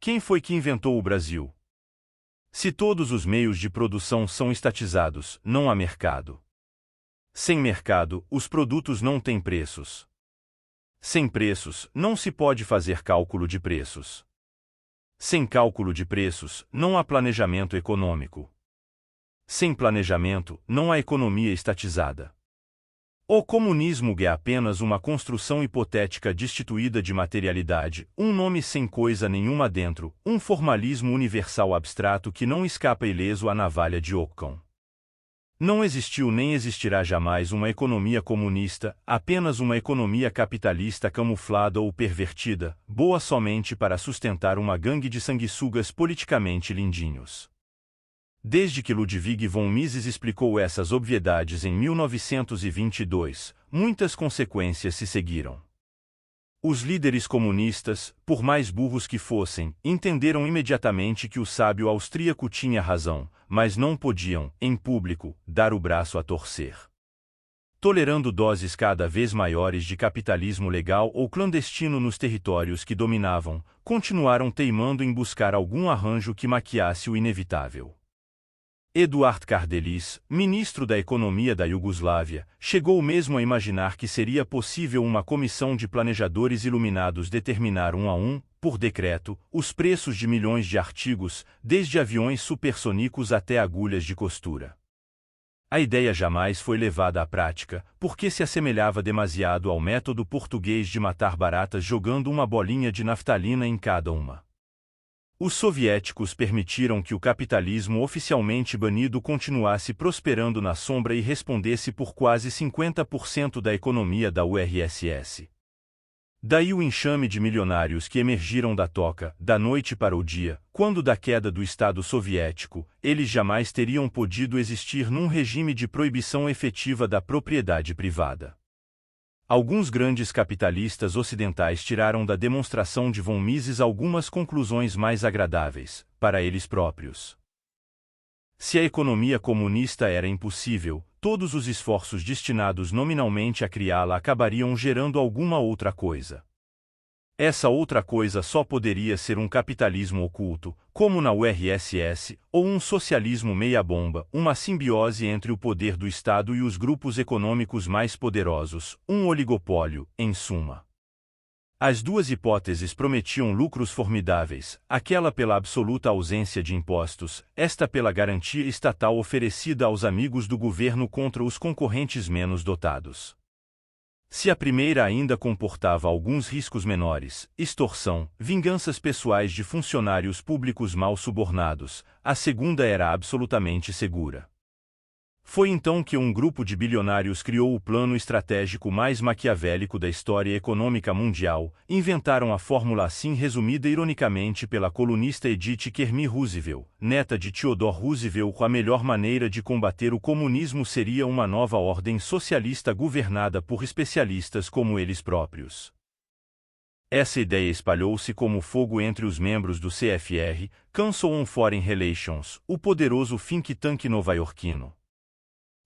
Quem foi que inventou o Brasil? Se todos os meios de produção são estatizados, não há mercado. Sem mercado, os produtos não têm preços. Sem preços, não se pode fazer cálculo de preços. Sem cálculo de preços, não há planejamento econômico. Sem planejamento, não há economia estatizada. O comunismo é apenas uma construção hipotética destituída de materialidade, um nome sem coisa nenhuma dentro, um formalismo universal abstrato que não escapa ileso à navalha de Occam. Não existiu nem existirá jamais uma economia comunista, apenas uma economia capitalista camuflada ou pervertida, boa somente para sustentar uma gangue de sanguessugas politicamente lindinhos. Desde que Ludwig von Mises explicou essas obviedades em 1922, muitas consequências se seguiram. Os líderes comunistas, por mais burros que fossem, entenderam imediatamente que o sábio austríaco tinha razão, mas não podiam, em público, dar o braço a torcer. Tolerando doses cada vez maiores de capitalismo legal ou clandestino nos territórios que dominavam, continuaram teimando em buscar algum arranjo que maquiasse o inevitável. Eduard Kardelis, ministro da Economia da Iugoslávia, chegou mesmo a imaginar que seria possível uma comissão de planejadores iluminados determinar um a um, por decreto, os preços de milhões de artigos, desde aviões supersônicos até agulhas de costura. A ideia jamais foi levada à prática, porque se assemelhava demasiado ao método português de matar baratas jogando uma bolinha de naftalina em cada uma. Os soviéticos permitiram que o capitalismo oficialmente banido continuasse prosperando na sombra e respondesse por quase 50% da economia da URSS. Daí o enxame de milionários que emergiram da toca, da noite para o dia, quando da queda do Estado soviético, eles jamais teriam podido existir num regime de proibição efetiva da propriedade privada. Alguns grandes capitalistas ocidentais tiraram da demonstração de von Mises algumas conclusões mais agradáveis, para eles próprios. Se a economia comunista era impossível, todos os esforços destinados nominalmente a criá-la acabariam gerando alguma outra coisa. Essa outra coisa só poderia ser um capitalismo oculto, como na URSS, ou um socialismo meia-bomba, uma simbiose entre o poder do Estado e os grupos econômicos mais poderosos, um oligopólio, em suma. As duas hipóteses prometiam lucros formidáveis, aquela pela absoluta ausência de impostos, esta pela garantia estatal oferecida aos amigos do governo contra os concorrentes menos dotados. Se a primeira ainda comportava alguns riscos menores, extorsão, vinganças pessoais de funcionários públicos mal subornados, a segunda era absolutamente segura. Foi então que um grupo de bilionários criou o plano estratégico mais maquiavélico da história econômica mundial, inventaram a fórmula assim resumida ironicamente pela colunista Edith Kermit Roosevelt, neta de Theodore Roosevelt. A melhor maneira de combater o comunismo seria uma nova ordem socialista governada por especialistas como eles próprios. Essa ideia espalhou-se como fogo entre os membros do CFR, Council on Foreign Relations, o poderoso think tank nova-iorquino.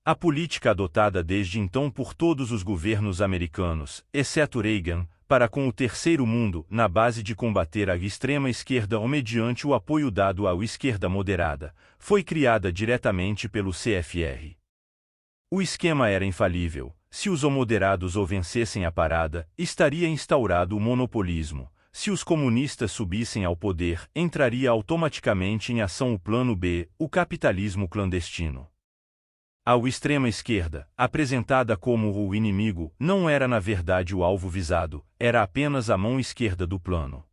A política adotada desde então por todos os governos americanos, exceto Reagan, para com o Terceiro Mundo, na base de combater a extrema-esquerda ou mediante o apoio dado à esquerda moderada, foi criada diretamente pelo CFR. O esquema era infalível: se os moderados ou vencessem a parada, estaria instaurado o monopolismo; se os comunistas subissem ao poder, entraria automaticamente em ação o plano B, o capitalismo clandestino. A extrema-esquerda, apresentada como o inimigo, não era na verdade o alvo visado, era apenas a mão esquerda do plano.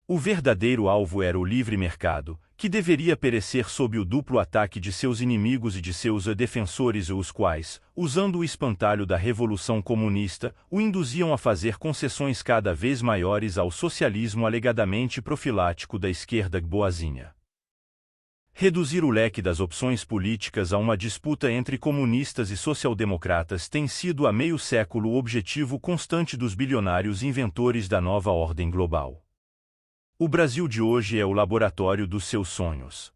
O verdadeiro alvo era o livre mercado, que deveria perecer sob o duplo ataque de seus inimigos e de seus defensores, os quais, usando o espantalho da Revolução Comunista, o induziam a fazer concessões cada vez maiores ao socialismo alegadamente profilático da esquerda boazinha. Reduzir o leque das opções políticas a uma disputa entre comunistas e social-democratas tem sido há meio século o objetivo constante dos bilionários inventores da nova ordem global. O Brasil de hoje é o laboratório dos seus sonhos.